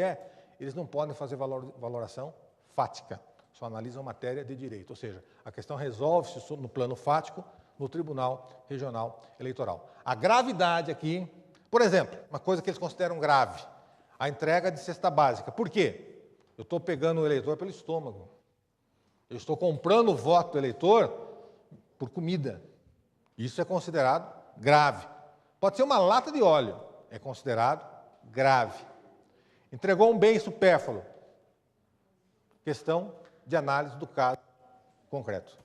eles não podem fazer valoração fática, só analisam matéria de direito. Ou seja, a questão resolve-se no plano fático no Tribunal Regional Eleitoral. A gravidade aqui, por exemplo, uma coisa que eles consideram grave, a entrega de cesta básica. Por quê? Eu estou pegando o eleitor pelo estômago. Eu estou comprando o voto do eleitor por comida. Isso é considerado grave. Pode ser uma lata de óleo, é considerado grave. Entregou um bem supérfluo. Questão de análise do caso concreto.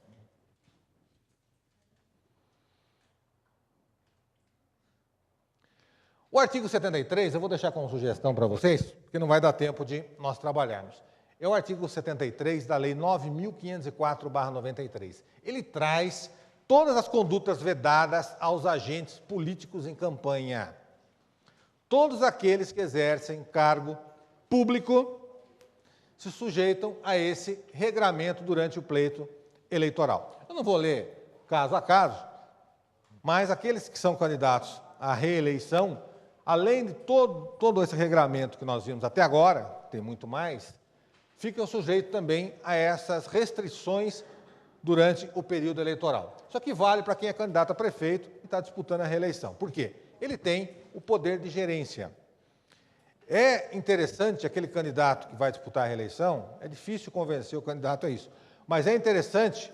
O artigo 73, eu vou deixar como sugestão para vocês, porque não vai dar tempo de nós trabalharmos. É o artigo 73 da Lei 9.504/93. Ele traz todas as condutas vedadas aos agentes políticos em campanha. Todos aqueles que exercem cargo público se sujeitam a esse regramento durante o pleito eleitoral. Eu não vou ler caso a caso, mas aqueles que são candidatos à reeleição, além de todo esse regramento que nós vimos até agora, tem muito mais, ficam sujeitos também a essas restrições durante o período eleitoral. Isso aqui vale para quem é candidato a prefeito e está disputando a reeleição. Por quê? Ele tem o poder de gerência. É interessante aquele candidato que vai disputar a reeleição, é difícil convencer o candidato a isso, mas é interessante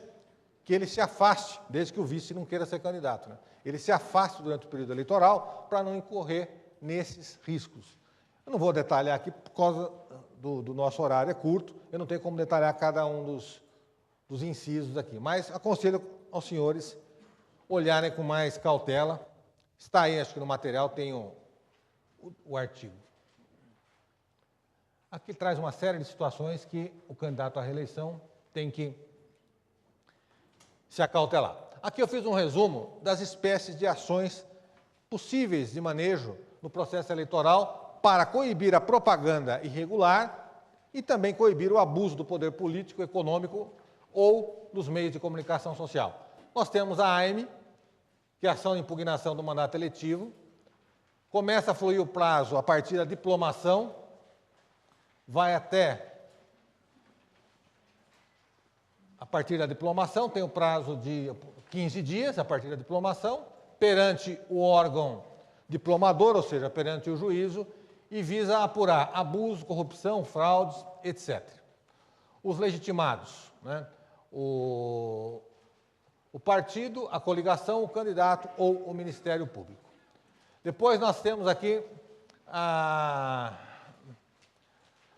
que ele se afaste, desde que o vice não queira ser candidato, né? Ele se afaste durante o período eleitoral para não incorrer nesses riscos. Eu não vou detalhar aqui, por causa do nosso horário é curto, eu não tenho como detalhar cada um dos incisos aqui, mas aconselho aos senhores olharem com mais cautela. Está aí, acho que no material tem o artigo. Aqui traz uma série de situações que o candidato à reeleição tem que se acautelar. Aqui eu fiz um resumo das espécies de ações possíveis de manejo no processo eleitoral para coibir a propaganda irregular e também coibir o abuso do poder político, econômico ou dos meios de comunicação social. Nós temos a AIME, que é a ação de impugnação do mandato eletivo. Começa a fluir o prazo a partir da diplomação, vai até a partir da diplomação, tem o prazo de 15 dias, a partir da diplomação, perante o órgão diplomador, ou seja, perante o juízo, e visa apurar abuso, corrupção, fraudes, etc. Os legitimados, né? O partido, a coligação, o candidato ou o Ministério Público. Depois nós temos aqui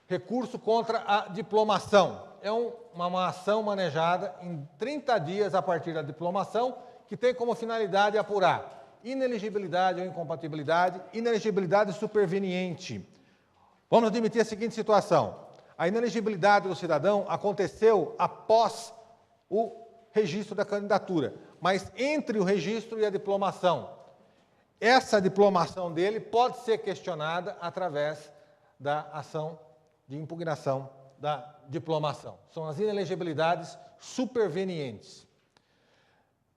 recurso contra a diplomação. É uma ação manejada em 30 dias a partir da diplomação, que tem como finalidade apurar ineligibilidade ou incompatibilidade, ineligibilidade superveniente. Vamos admitir a seguinte situação: a ineligibilidade do cidadão aconteceu após o registro da candidatura, mas entre o registro e a diplomação. Essa diplomação dele pode ser questionada através da ação de impugnação da diplomação. São as inelegibilidades supervenientes.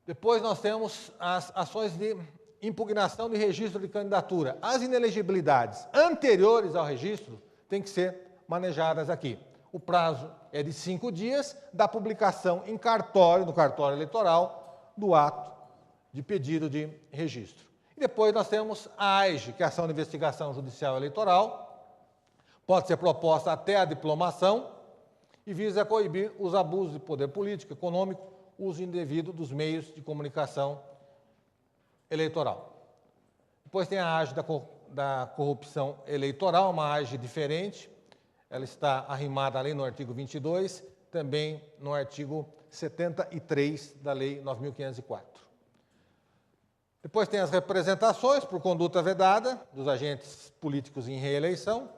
Depois nós temos as ações de impugnação de registro de candidatura. As inelegibilidades anteriores ao registro têm que ser manejadas aqui. O prazo é de 5 dias da publicação em cartório, no cartório eleitoral, do ato de pedido de registro. E depois nós temos a AIGE, que é a ação de investigação judicial eleitoral, pode ser proposta até a diplomação e visa coibir os abusos de poder político, econômico, uso indevido dos meios de comunicação eleitoral. Depois tem a AGE da corrupção eleitoral, uma AGE diferente. Ela está arrimada ali no artigo 22, também no artigo 73 da Lei 9.504. Depois tem as representações por conduta vedada dos agentes políticos em reeleição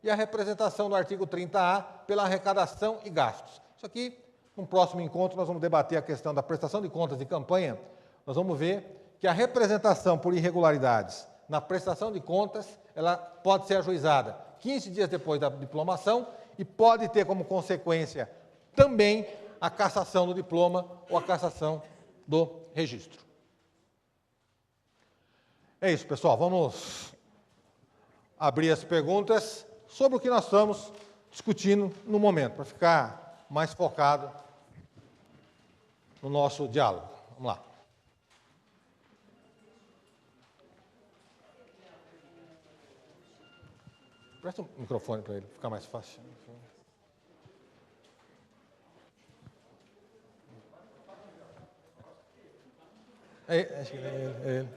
e a representação do artigo 30A pela arrecadação e gastos. Isso aqui, no próximo encontro, nós vamos debater a questão da prestação de contas de campanha. Nós vamos ver que a representação por irregularidades na prestação de contas, ela pode ser ajuizada 15 dias depois da diplomação e pode ter como consequência também a cassação do diploma ou a cassação do registro. É isso, pessoal. Vamos abrir as perguntas sobre o que nós estamos discutindo no momento, para ficar mais focado no nosso diálogo. Vamos lá. Presta o microfone para ele, ficar mais fácil. Acho que é ele.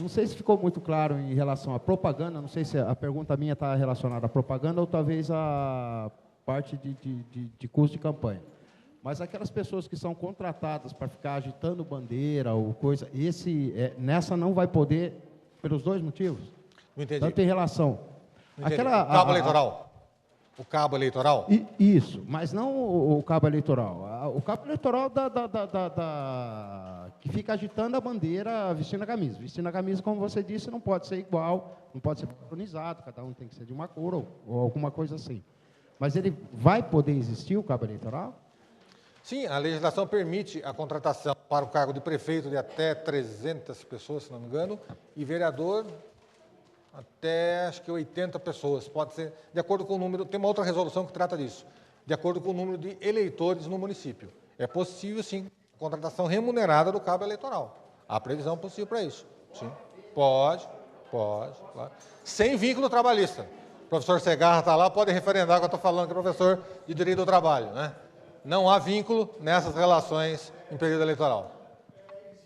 Não sei se ficou muito claro em relação à propaganda, não sei se a pergunta minha está relacionada à propaganda ou talvez à parte de custo de campanha. Mas aquelas pessoas que são contratadas para ficar agitando bandeira ou coisa, nessa não vai poder, pelos dois motivos? Não entendi. Tanto em relação... O cabo eleitoral. O cabo eleitoral? Isso, mas não o cabo eleitoral. O cabo eleitoral que fica agitando a bandeira vestindo a camisa. Vestindo a camisa, como você disse, não pode ser igual, não pode ser padronizado, cada um tem que ser de uma cor ou alguma coisa assim. Mas ele vai poder existir, o cabo eleitoral? Sim, a legislação permite a contratação para o cargo de prefeito de até 300 pessoas, se não me engano, e vereador até, acho que 80 pessoas. Pode ser, de acordo com o número, tem uma outra resolução que trata disso, de acordo com o número de eleitores no município. É possível, sim, a contratação remunerada do cabo eleitoral. Há previsão possível para isso. Sim, pode, claro. Sem vínculo trabalhista. O professor Segarra está lá, pode referendar o que eu estou falando, que é professor de Direito do Trabalho, né? Não há vínculo nessas relações em período eleitoral.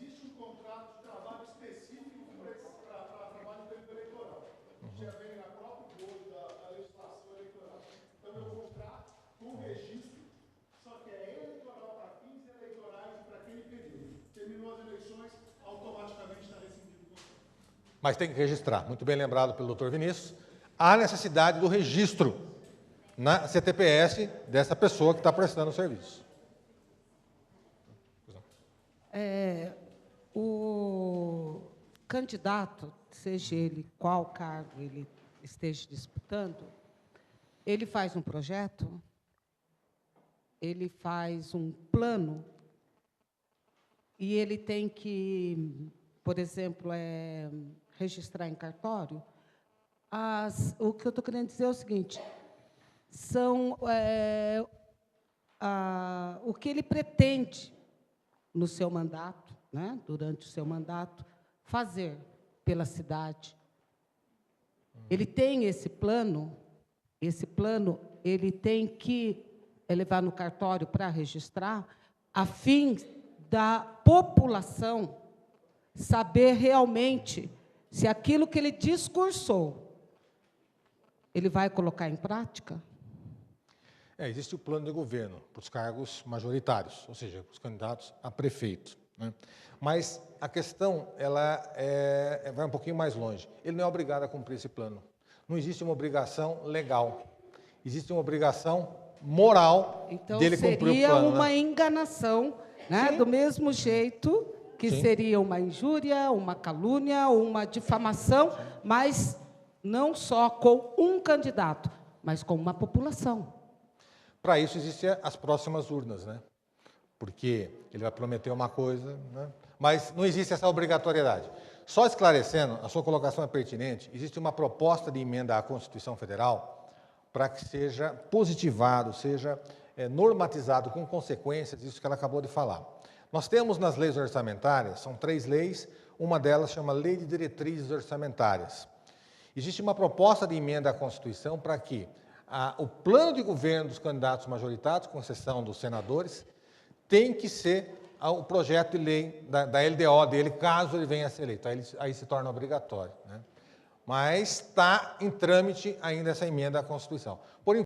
Existe um contrato de trabalho específico para trabalho no período eleitoral. Já vem na própria boa da legislação eleitoral. Então, é um contrato com registro, só que é eleitoral para fins eleitorais e para aquele período. Terminou as eleições, automaticamente está rescindido o contrato. Mas tem que registrar. Muito bem lembrado pelo doutor Vinícius. Há necessidade do registro na CTPS dessa pessoa que está prestando o serviço. O candidato, seja ele qual cargo ele esteja disputando, ele faz um projeto, ele faz um plano e ele tem que, por exemplo, registrar em cartório. O que eu estou querendo dizer é o seguinte... são o que ele pretende no seu mandato, né, durante o seu mandato, fazer pela cidade. Ele tem esse plano ele tem que levar no cartório para registrar, a fim da população saber realmente se aquilo que ele discursou, ele vai colocar em prática. Existe o plano de governo para os cargos majoritários, ou seja, os candidatos a prefeito, né? Mas a questão vai um pouquinho mais longe. Ele não é obrigado a cumprir esse plano. Não existe uma obrigação legal. Existe uma obrigação moral dele cumprir o plano. Então, seria uma enganação, né? Do mesmo jeito que seria uma injúria, uma calúnia, uma difamação, mas não só com um candidato, mas com uma população. Para isso existem as próximas urnas, né? Porque ele vai prometer uma coisa, né? Mas não existe essa obrigatoriedade. Só esclarecendo, a sua colocação é pertinente, existe uma proposta de emenda à Constituição Federal para que seja positivado, seja normatizado com consequências, isso que ela acabou de falar. Nós temos nas leis orçamentárias, são 3 leis, uma delas chama Lei de Diretrizes Orçamentárias. Existe uma proposta de emenda à Constituição para que o plano de governo dos candidatos majoritários, com exceção dos senadores, tem que ser o projeto de lei da LDO dele, caso ele venha a ser eleito. Aí se torna obrigatório, né? Mas está em trâmite ainda essa emenda à Constituição.